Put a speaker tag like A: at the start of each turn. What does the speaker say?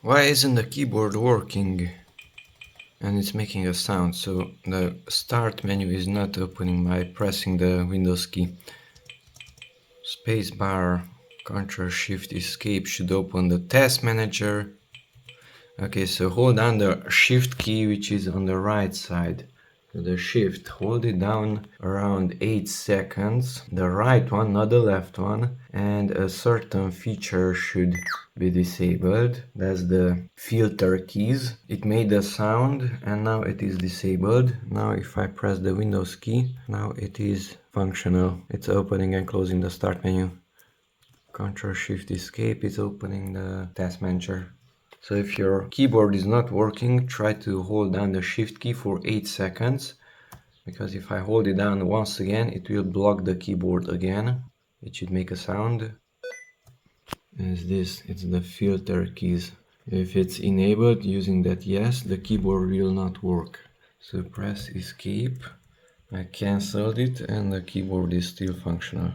A: Why isn't the keyboard working? And it's making a sound, so the start menu is not opening by pressing the Windows key. Spacebar, Ctrl Shift Escape should open the task manager. Okay, so hold down the Shift key, which is on the right side. So the Shift, hold it down around 8 seconds, the right one, not the left one, and a certain feature should be disabled. That's the filter keys. It made a sound and now it is disabled. Now if I press the Windows key, now it is functional. It's opening and closing the start menu. Ctrl Shift Escape is opening the task manager. So if your keyboard is not working, try to hold down the Shift key for 8 seconds, because if I hold it down once again, it will block the keyboard again. It should make a sound. As this, it's the filter keys. If it's enabled using that yes, the keyboard will not work. So press Escape. I cancelled it and the keyboard is still functional.